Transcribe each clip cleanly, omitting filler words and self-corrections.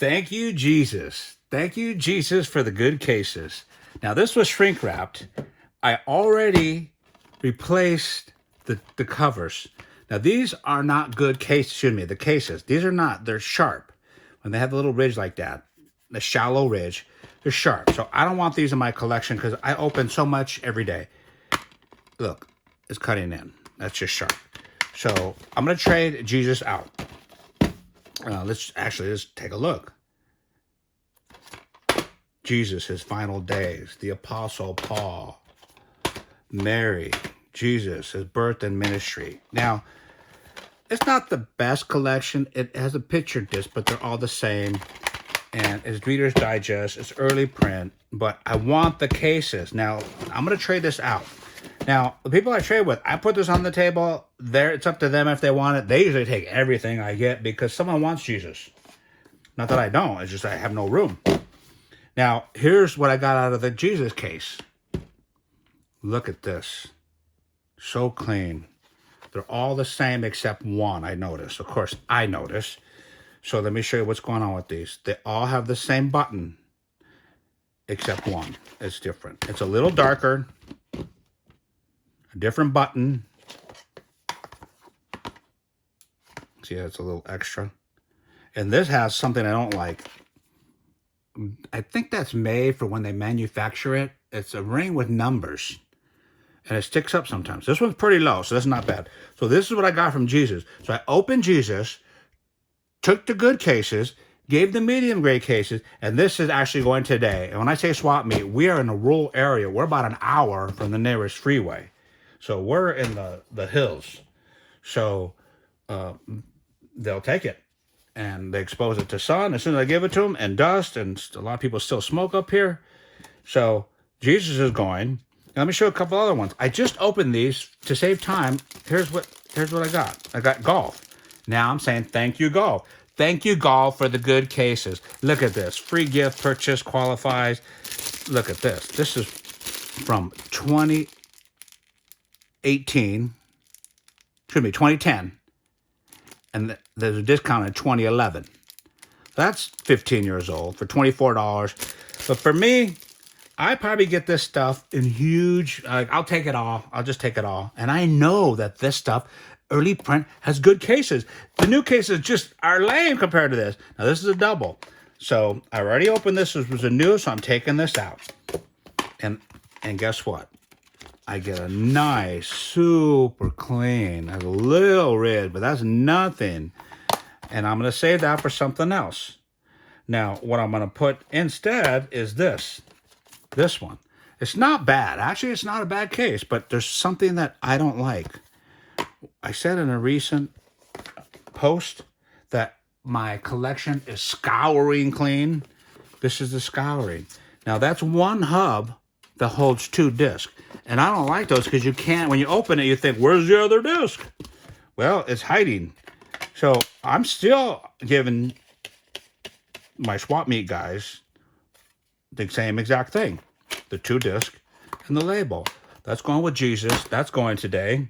Thank you, Jesus. Thank you, Jesus, for the good cases. Now, this was shrink wrapped. I already replaced the covers. Now, these are not good cases. Excuse me, the cases. These are not. They're sharp. When they have the little ridge like that, the shallow ridge, they're sharp. So I don't want these in my collection because I open so much every day. Look, it's cutting in. That's just sharp. So I'm going to trade Jesus out. Let's take a look. Jesus, his final days, the Apostle Paul, Mary, Jesus, his birth and ministry. Now, it's not the best collection. It has a picture disc, but they're all the same. And it's Reader's Digest. It's early print, but I want the cases. Now, I'm going to trade this out. Now, the people I trade with, I put this on the table. It's up to them if they want it. They usually take everything I get because someone wants Jesus. Not that I don't. It's just I have no room. Now, here's what I got out of the Jesus case. Look at this. So clean. They're all the same except one, I noticed. Of course, I noticed. So let me show you what's going on with these. They all have the same button except one. It's different. It's a little darker. A different button. See, it's a little extra. And this has something I don't like. I think that's made for when they manufacture it. It's a ring with numbers. And it sticks up sometimes. This one's pretty low, so that's not bad. So this is what I got from Jesus. So I opened Jesus, took the good cases, gave the medium grade cases, and this is actually going today. And when I say swap meet, we are in a rural area. We're about an hour from the nearest freeway. So we're in the hills. So they'll take it. And they expose it to sun as soon as I give it to them, and dust, and a lot of people still smoke up here. So Jesus is going. Now, let me show you a couple other ones. I just opened these to save time. Here's what I got. I got golf. Now I'm saying thank you, golf. Thank you, golf, for the good cases. Look at this. Free gift purchase qualifies. Look at this. This is from 2010. And there's a discount in 2011. That's 15 years old for $24. But for me, I probably get this stuff in huge, I'll take it all. I'll just take it all. And I know that this stuff, early print, has good cases. The new cases just are lame compared to this. Now, this is a double. So I already opened this. This was a new, so I'm taking this out. And guess what? I get a nice, super clean, a little red, but that's nothing. And I'm going to save that for something else. Now, what I'm going to put instead is this one. It's not bad. Actually, it's not a bad case, but there's something that I don't like. I said in a recent post that my collection is scouring clean. This is the scouring. Now, that's one hub that holds 2 discs. And I don't like those because you can't, when you open it, you think, where's the other disc? Well, it's hiding. So I'm still giving my swap meet guys the same exact thing. The 2 disc and the label. That's going with Jesus. That's going today.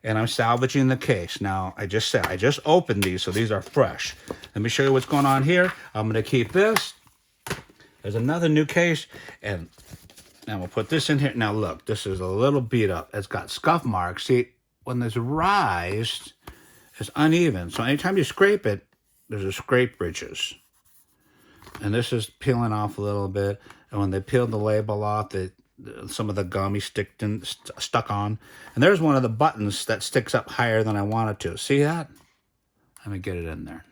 And I'm salvaging the case. Now, I just opened these, so these are fresh. Let me show you what's going on here. I'm going to keep this. There's another new case. And we'll put this in here. Now, look, this is a little beat up. It's got scuff marks. See, when there's raised, it's uneven. So anytime you scrape it, there's a scrape ridges. And this is peeling off a little bit. And when they peeled the label off, some of the gum stuck on. And there's one of the buttons that sticks up higher than I want it to. See that? Let me get it in there.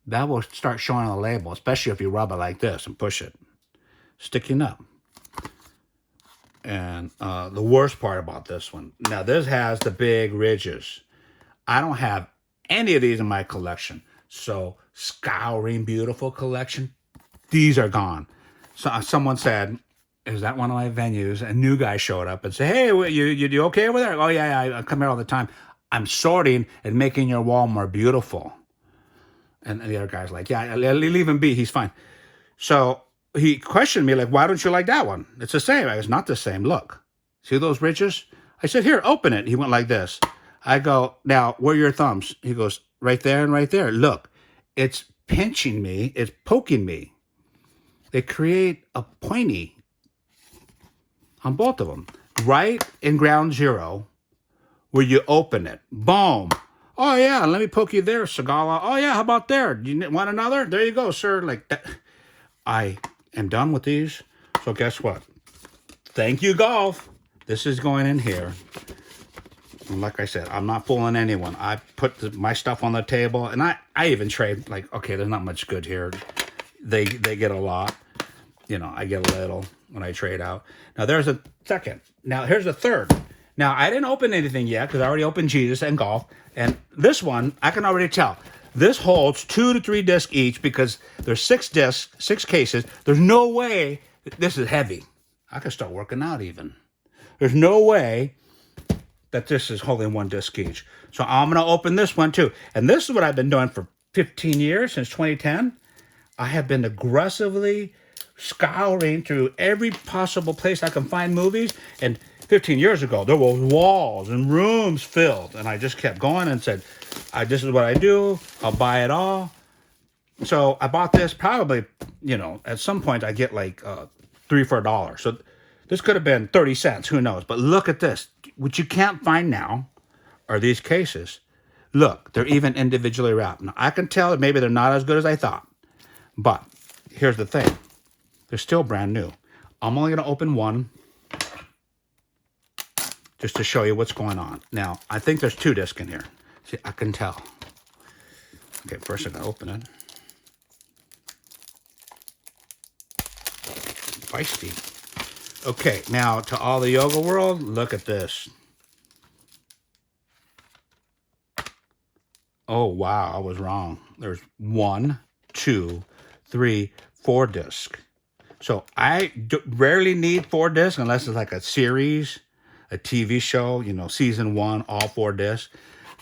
That will start showing on the label, especially if you rub it like this and push it. Sticking up. And the worst part about this one, now this has the big ridges. I don't have any of these in my collection. So, scouring beautiful collection, these are gone. So someone said, is that one of my venues? A new guy showed up and said, hey, you okay over there? Oh, yeah, I come here all the time. I'm sorting and making your wall more beautiful. And the other guy's like, yeah, leave him be. He's fine. So he questioned me, like, why don't you like that one? It's the same. It's not the same. Look. See those ridges? I said, here, open it. He went like this. I go, now, where are your thumbs? He goes, right there and right there. Look, it's pinching me, it's poking me. They create a pointy on both of them. Right in ground zero, where you open it. Boom. Oh, yeah, let me poke you there, Segala. Oh, yeah, how about there? You want another? There you go, sir. Like that. I am done with these. So guess what? Thank you, golf. This is going in here. And like I said, I'm not fooling anyone. I put my stuff on the table, and I even trade, like, okay, there's not much good here. They get a lot. You know, I get a little when I trade out. Now, there's a second. Now, here's the third. Now, I didn't open anything yet because I already opened Jesus and golf. And this one, I can already tell. This holds 2 to 3 discs each because there's 6 discs, 6 cases. There's no way this is heavy. I can start working out even. There's no way that this is holding 1 disc each. So I'm going to open this one too. And this is what I've been doing for 15 years, since 2010. I have been aggressively scouring through every possible place I can find movies. And 15 years ago, there were walls and rooms filled. And I just kept going and said, this is what I do. I'll buy it all. So I bought this probably, you know, at some point I get like $3 or $4. So this could have been 30 cents. Who knows? But look at this. What you can't find now are these cases. Look, they're even individually wrapped. Now, I can tell that maybe they're not as good as I thought. But here's the thing. They're still brand new. I'm only going to open one just to show you what's going on. Now, I think there's 2 discs in here. See, I can tell. Okay, first I'm going to open it. Feisty. Okay, now to all the yoga world, look at this. Oh, wow, I was wrong. There's 1, 2, 3, 4 discs. So I rarely need 4 discs unless it's like a series, a TV show, you know, season 1, all 4 discs.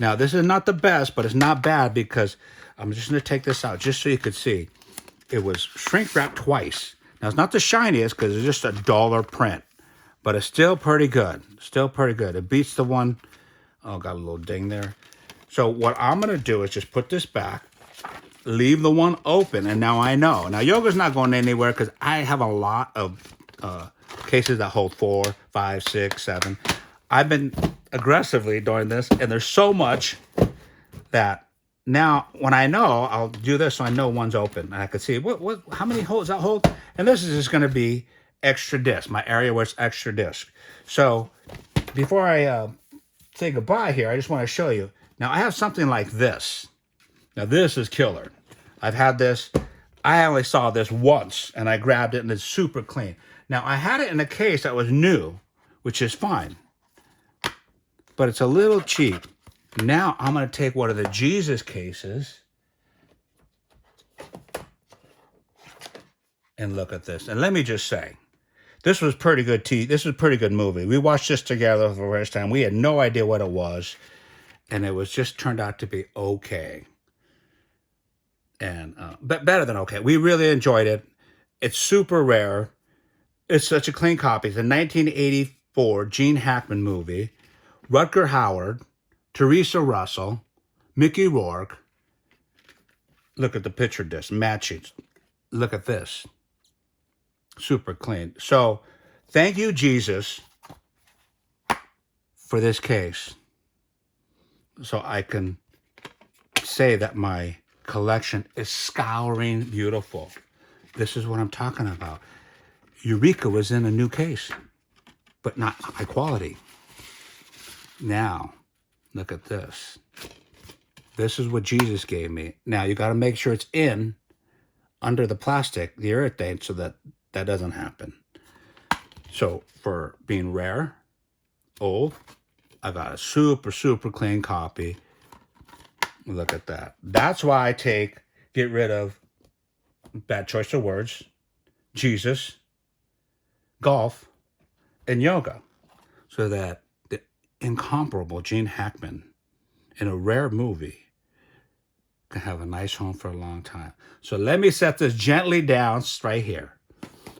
Now, this is not the best, but it's not bad because I'm just going to take this out just so you could see. It was shrink wrapped twice. Now, it's not the shiniest because it's just a dollar print, but it's still pretty good. Still pretty good. It beats the one. Oh, got a little ding there. So what I'm going to do is just put this back, leave the one open, and now I know. Now, yoga's not going anywhere because I have a lot of cases that hold 4, 5, 6, 7. I've been aggressively doing this, and there's so much that now when I know, I'll do this so I know one's open. And I can see, how many holes that hold? And this is just going to be extra disc, my area where it's extra disc. So before I say goodbye here, I just want to show you. Now, I have something like this. Now, this is killer. I've had this. I only saw this once, and I grabbed it, and it's super clean. Now, I had it in a case that was new, which is fine. But it's a little cheap. Now, I'm going to take one of the Jesus cases and look at this. And let me just say, this was pretty good This was a pretty good movie. We watched this together for the first time. We had no idea what it was. And it was just turned out to be okay. And but better than okay. We really enjoyed it. It's super rare. It's such a clean copy. It's a 1984 Gene Hackman movie. Rutger Hauer, Teresa Russell, Mickey Rourke. Look at the picture disc, matching. Look at this. Super clean. So, thank you, Jesus, for this case. So I can say that my collection is scouring beautiful. This is what I'm talking about. Eureka was in a new case, but not high quality. Now, look at this. This is what Jesus gave me. Now, you got to make sure it's in under the plastic, the urethane, so that that doesn't happen. So, for being rare, old, I got a super, super clean copy. Look at that. That's why I get rid of, bad choice of words, Jesus, golf, and yoga. So that the incomparable Gene Hackman in a rare movie can have a nice home for a long time. So let me set this gently down right here.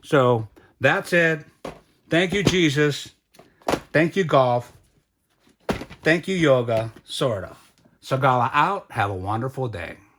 So that's it. Thank you, Jesus. Thank you, golf. Thank you, yoga. Sorta. Sagala out. Have a wonderful day.